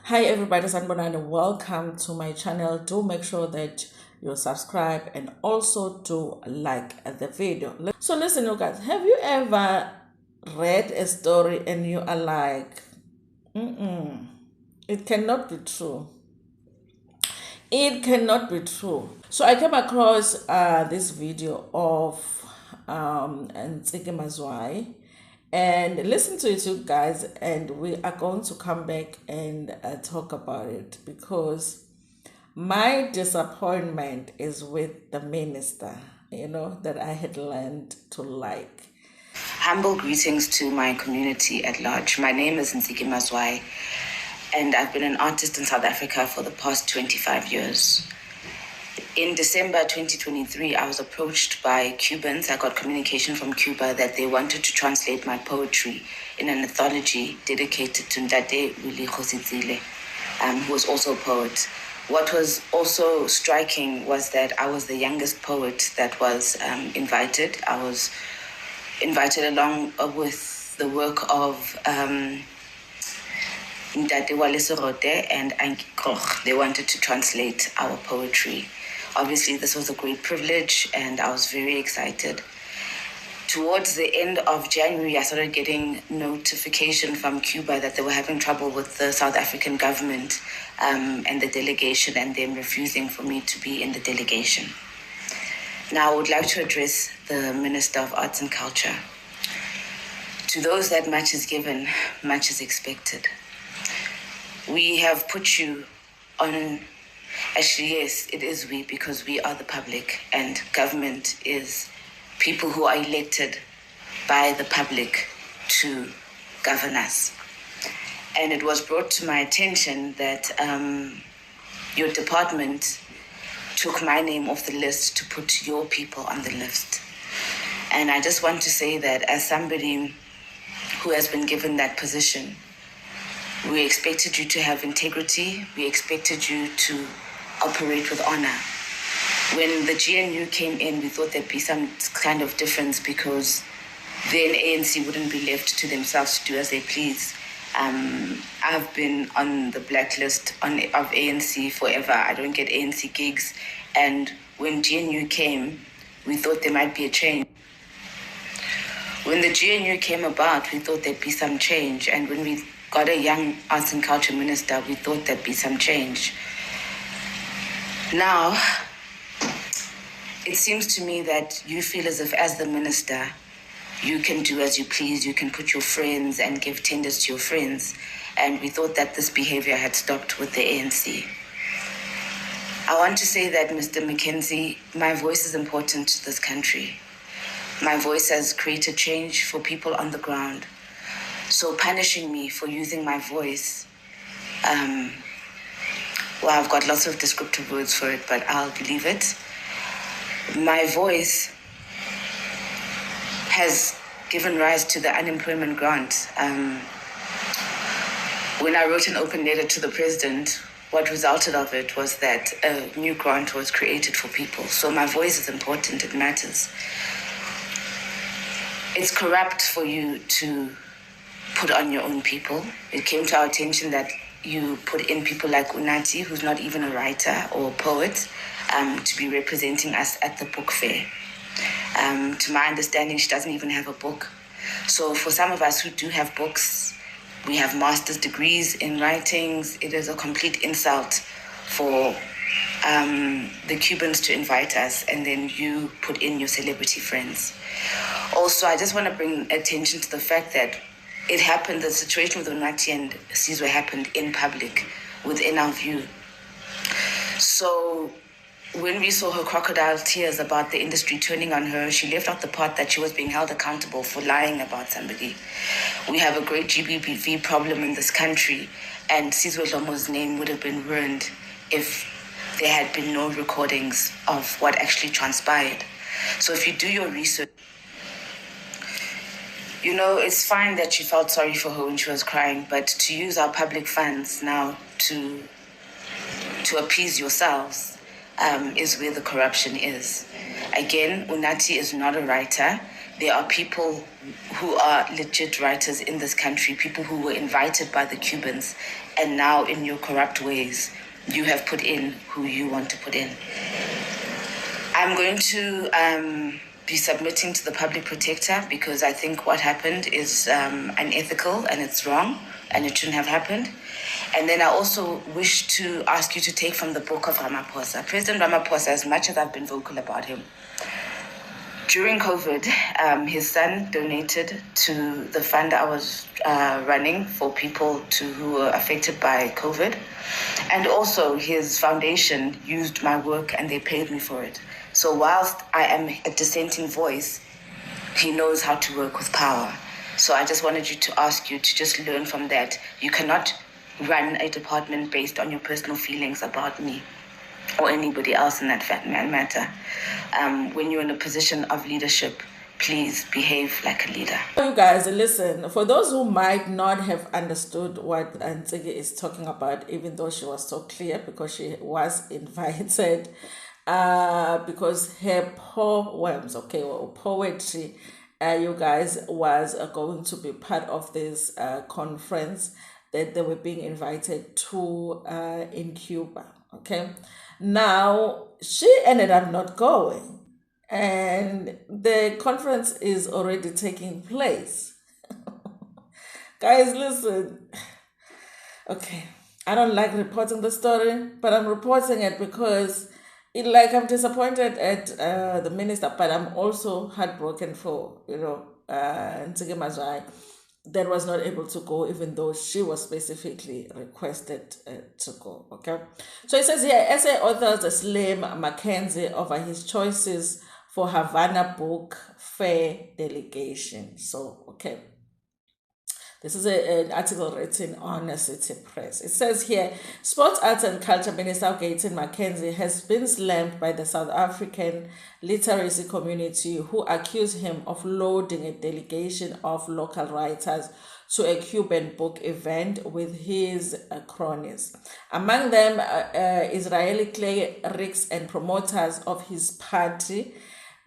Hi everybody, Sanbonani, welcome to my channel. Do make sure that you subscribe and also do like the video. So listen, you guys, have you ever read a story and you are like, it cannot be true. It cannot be true. So I came across this video of Ntsiki Mazwai, and listen to it, you guys, and we are going to come back and talk about it, because my disappointment is with the minister, that I had learned to like. Humble greetings to my community at large. My name is Ntsiki Mazwai, and I've been an artist in South Africa for the past 25 years. In December 2023, I was approached by Cubans. I got communication from Cuba that they wanted to translate my poetry in an anthology dedicated to Ntate Willie Khositsile, who was also a poet. What was also striking was that I was the youngest poet that was invited. I was invited along with the work of Ntate Wale Sorote and Anki Koch. They wanted to translate our poetry. Obviously, this was a great privilege, and I was very excited. Towards the end of January, I started getting notification from Cuba that they were having trouble with the South African government and the delegation, and them refusing for me to be in the delegation. Now, I would like to address the Minister of Arts and Culture. To those that much is given, much is expected. We have put you on. Actually, yes, it is we, because we are the public, and government is people who are elected by the public to govern us. And it was brought to my attention that your department took my name off the list to put your people on the list. And I just want to say that as somebody who has been given that position, we expected you to have integrity. We expected you to operate with honor. When the GNU came in, we thought there'd be some kind of difference, because then ANC wouldn't be left to themselves to do as they please. I've been on the blacklist of ANC forever. I don't get ANC gigs. And when GNU came, we thought there might be a change. When the GNU came about, we thought there'd be some change. And when we got a young arts and culture minister, we thought there'd be some change. Now, it seems to me that you feel as if, as the minister, you can do as you please. You can put your friends and give tenders to your friends. And we thought that this behavior had stopped with the ANC. I want to say that, Mr. McKenzie, my voice is important to this country. My voice has created change for people on the ground. So punishing me for using my voice, well, I've got lots of descriptive words for it, but I'll leave it. My voice has given rise to the unemployment grant. When I wrote an open letter to the president, what resulted of it was that a new grant was created for people. So my voice is important, it matters. It's corrupt for you to put on your own people. It came to our attention that you put in people like Unathi, who's not even a writer or a poet, to be representing us at the book fair. To my understanding, she doesn't even have a book. So for some of us who do have books, we have master's degrees in writings, it is a complete insult for the Cubans to invite us, and then you put in your celebrity friends. Also, I just want to bring attention to the fact that it happened, the situation with Unathi and Sizwe happened in public, within our view. So when we saw her crocodile tears about the industry turning on her, she left out the part that she was being held accountable for lying about somebody. We have a great GBV problem in this country, and Sizwe Lomo's name would have been ruined if there had been no recordings of what actually transpired. So if you do your research, it's fine that you felt sorry for her when she was crying, but to use our public funds now to appease yourselves is where the corruption is. Again, Unathi is not a writer. There are people who are legit writers in this country, people who were invited by the Cubans and now in your corrupt ways, you have put in who you want to put in. I'm going to be submitting to the public protector because I think what happened is unethical and it's wrong and it shouldn't have happened. And then I also wish to ask you to take from the book of Ramaphosa. President Ramaphosa, as much as I've been vocal about him, during COVID, his son donated to the fund I was running for people who were affected by COVID. And also his foundation used my work and they paid me for it. So whilst I am a dissenting voice, he knows how to work with power. So I just wanted to ask you to just learn from that. You cannot run a department based on your personal feelings about me or anybody else in that matter. When you're in a position of leadership, please behave like a leader. You guys, listen, for those who might not have understood what Ntsiki is talking about, even though she was so clear because she was invited, because her poems, or poetry, you guys, was going to be part of this conference that they were being invited to in Cuba, okay? Now, she ended up not going, and the conference is already taking place. Guys, listen. Okay, I don't like reporting the story, but I'm reporting it because I'm disappointed at the minister, but I'm also heartbroken for, Ntsiki Mazwai that was not able to go, even though she was specifically requested to go, okay? So it says here, essay authors Slim McKenzie over his choices for Havana Book Fair Delegation. So, okay. This is an article written on City Press. It says here, Sports, Arts and Culture Minister McKenzie has been slammed by the South African literacy community who accuse him of loading a delegation of local writers to a Cuban book event with his cronies. Among them, Israeli clerics and promoters of his party,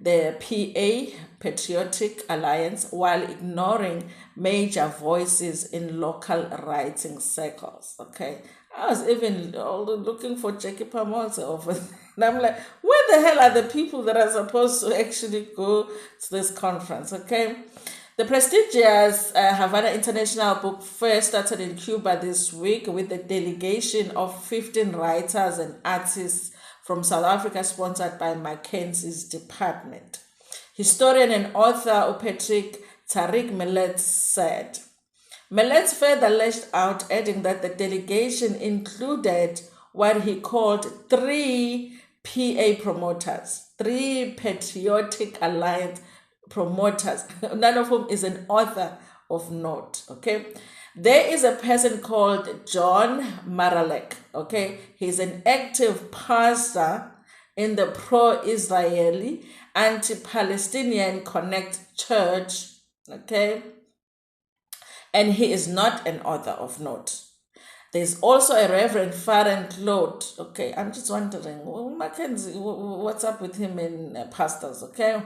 the PA, Patriotic Alliance, while ignoring major voices in local writing circles, okay? I was even looking for Jackie Pamose over there. And I'm like, where the hell are the people that are supposed to actually go to this conference, okay? The prestigious Havana International Book Fair started in Cuba this week with a delegation of 15 writers and artists from South Africa, sponsored by McKenzie's department. Historian and author Patrick Tariq Millet said. Millet further lashed out, adding that the delegation included what he called 3 PA promoters, 3 Patriotic Alliance promoters, none of whom is an author of note, okay? There is a person called John Maralek, okay? He's an active pastor in the pro-Israeli, anti-Palestinian Connect Church, okay? And he is not an author of note. There's also a Reverend Farron Claude, okay? I'm just wondering, McKenzie, what's up with him in pastors, okay?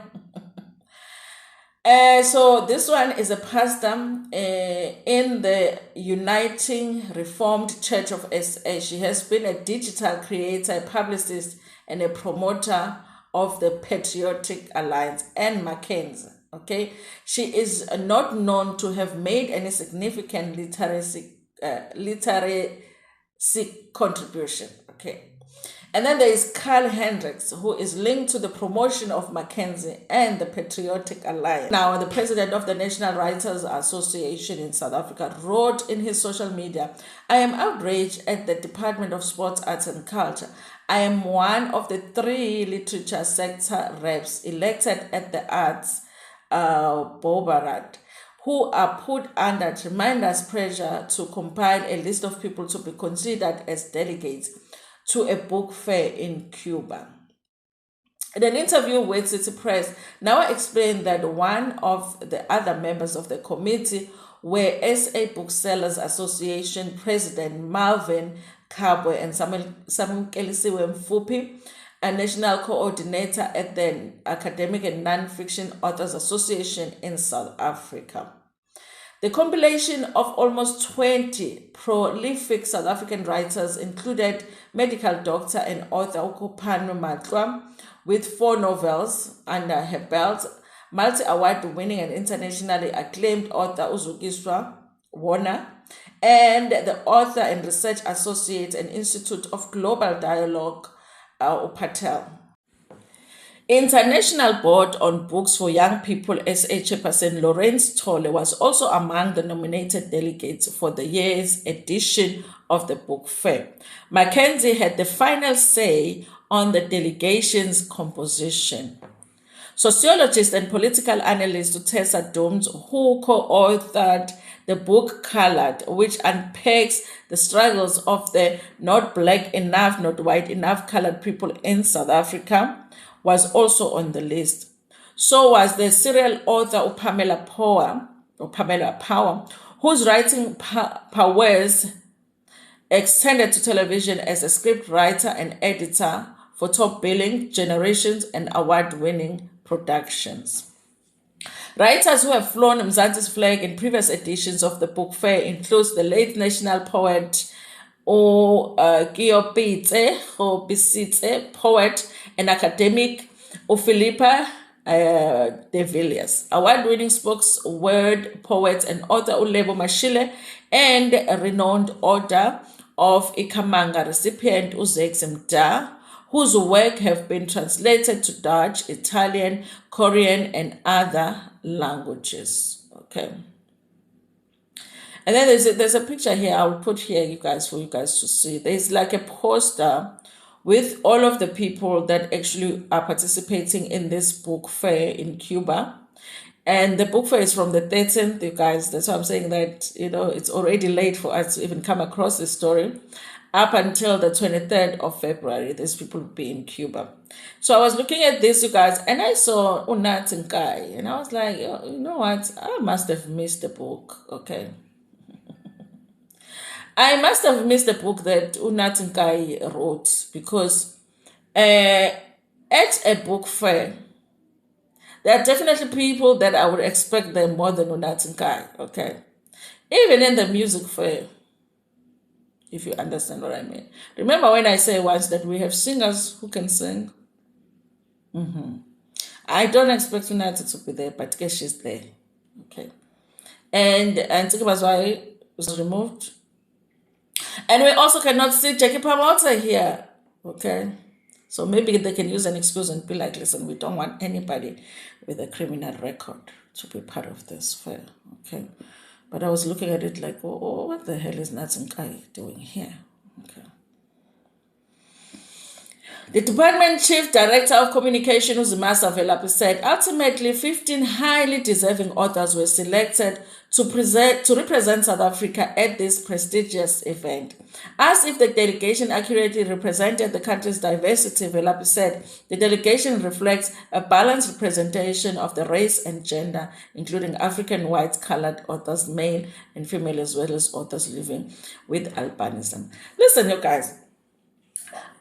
So this one is a pastor in the Uniting Reformed Church of SA. She has been a digital creator, a publicist, and a promoter of the Patriotic Alliance and McKenzie. Okay, she is not known to have made any significant literacy contribution. Okay. And then there is Carl Hendricks, who is linked to the promotion of McKenzie and the Patriotic Alliance. Now, the president of the National Writers Association in South Africa wrote in his social media, I am outraged at the Department of Sports, Arts and Culture. I am one of the 3 literature sector reps elected at the Arts Bobarat, who are put under tremendous pressure to compile a list of people to be considered as delegates to a book fair in Cuba. In an interview with City Press, Nawa explained that one of the other members of the committee were SA Booksellers Association President Marvin Kabwe and Samkelisiwe Mfupi, a national coordinator at the Academic and Non-Fiction Authors Association in South Africa. The compilation of almost 20 prolific South African writers included medical doctor and author Ukupano Matlwa, with 4 novels under her belt, multi-award winning and internationally acclaimed author Uzukiswa Warner, and the author and research associate and Institute of Global Dialogue, Upatel. International Board on Books for Young People SA Chairperson Lawrence Tolle was also among the nominated delegates for the year's edition of the book fair. McKenzie had the final say on the delegation's composition. Sociologist and political analyst Tessa Dooms, who co-authored the book Colored, which unpacks the struggles of the not black enough, not white enough colored people in South Africa, was also on the list. So was the serial author Pamela Power, whose writing powers extended to television as a script writer and editor for top billing, Generations, and award-winning productions. Writers who have flown Mzansi's flag in previous editions of the book fair includes the late national poet Pisitse, poet and academic Philippa de Villiers, award-winning spokesword, poet and author Ulebo Mashile, and a renowned Order of Ikamanga recipient Uzex Mda, whose work have been translated to Dutch, Italian, Korean, and other languages. Okay. And then there's a picture here I'll put here, for you guys to see. There's like a poster with all of the people that actually are participating in this book fair in Cuba. And the book fair is from the 13th, you guys. That's why I'm saying that, it's already late for us to even come across this story. Up until the 23rd of February, these people will be in Cuba. So I was looking at this, you guys, and I saw Unathi Nkayi, and I was like, you know what? I must have missed the book, okay? I must have missed the book that Unathi Nkayi wrote, because at a book fair, there are definitely people that I would expect them more than Unathi Nkayi, okay? Even in the music fair, if you understand what I mean. Remember when I say once that we have singers who can sing? I don't expect Unathi to be there, but guess she's there, okay? And Ntsiki Mazwai was removed. And we also cannot see Jackie Pamota here, okay? So maybe they can use an excuse and be like, listen, we don't want anybody with a criminal record to be part of this fair, okay? But I was looking at it like, oh, what the hell is Unathi Nkayi doing here? Okay. The Department Chief Director of Communication, Uzimasa Velapi, said ultimately 15 highly deserving authors were selected to represent South Africa at this prestigious event. As if the delegation accurately represented the country's diversity, Velapi said, the delegation reflects a balanced representation of the race and gender, including African white colored authors, male and female, as well as authors living with albinism. Listen, you guys,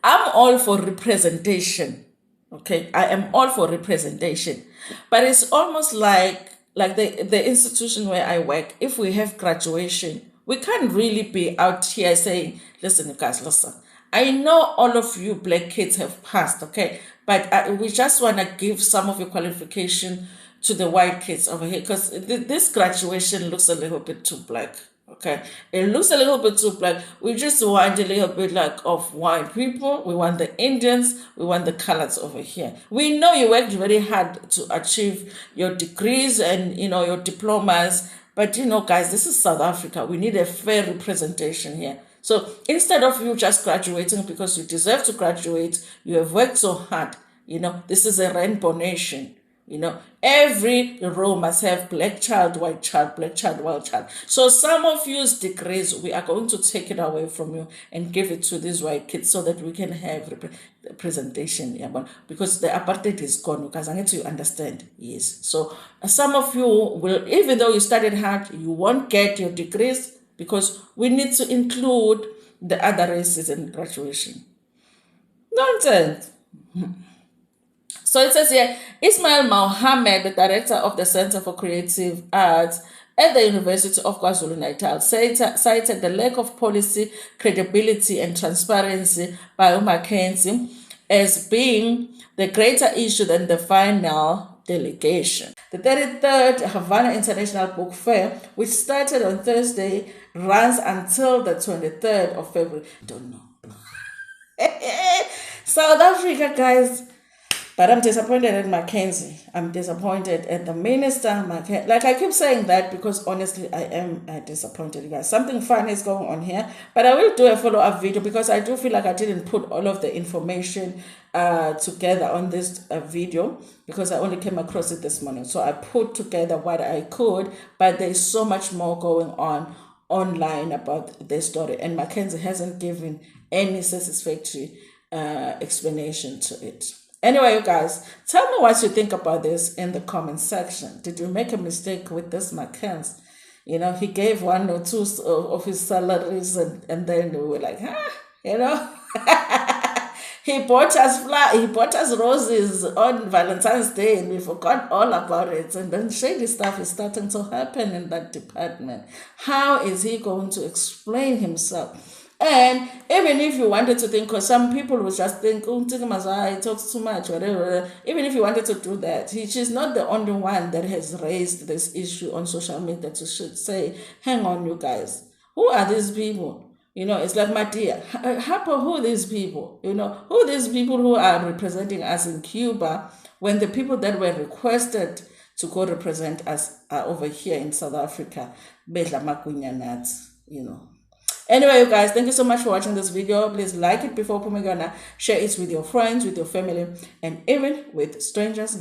I'm all for representation, okay? I am all for representation. But it's almost like the institution where I work, if we have graduation, we can't really be out here saying, listen, you guys, listen. I know all of you black kids have passed, okay? But we just want to give some of your qualification to the white kids over here, because this graduation looks a little bit too black. Okay, it looks a little bit too black. We just want a little bit like of white people. We want the Indians. We want the colors over here. We know you worked very hard to achieve your degrees and your diplomas. But guys, this is South Africa. We need a fair representation here. So instead of you just graduating because you deserve to graduate, you have worked so hard. This is a rainbow nation. Every row must have black child, white child, black child, white child. So some of you's degrees, we are going to take it away from you and give it to these white kids so that we can have representation. Because the apartheid is gone, because I need to understand. Yes. So some of you will, even though you studied hard, you won't get your degrees because we need to include the other races in graduation. Nonsense. So it says here, Ismail Mohammed, the director of the Center for Creative Arts at the University of KwaZulu-Natal cited the lack of policy credibility and transparency by McKenzie as being the greater issue than the final delegation. The 33rd Havana International Book Fair, which started on Thursday, runs until the 23rd of February. Don't know. South Africa, guys. But I'm disappointed at McKenzie. I'm disappointed at the minister. Like I keep saying that because honestly, I am disappointed, you guys. Something fun is going on here. But I will do a follow-up video because I do feel like I didn't put all of the information together on this video because I only came across it this morning. So I put together what I could, but there's so much more going on online about this story. And McKenzie hasn't given any satisfactory explanation to it. Anyway, you guys, tell me what you think about this in the comment section. Did you make a mistake with this McKenzie? You know, he gave 1 or 2 of his salaries and then we were like, you know. He bought us roses on Valentine's Day and we forgot all about it. And then shady stuff is starting to happen in that department. How is he going to explain himself? And even if you wanted to think, because some people will just think, oh, Ntsiki Mazwai talks too much, whatever. Even if you wanted to do that, she's not the only one that has raised this issue on social media to say, hang on, you guys, who are these people? You know, it's like, my dear, who are these people? You know, who are these people who are representing us in Cuba when the people that were requested to go represent us are over here in South Africa? You know. Anyway, you guys, thank you so much for watching this video. Please like it before Pumigana. Share it with your friends, with your family, and even with strangers.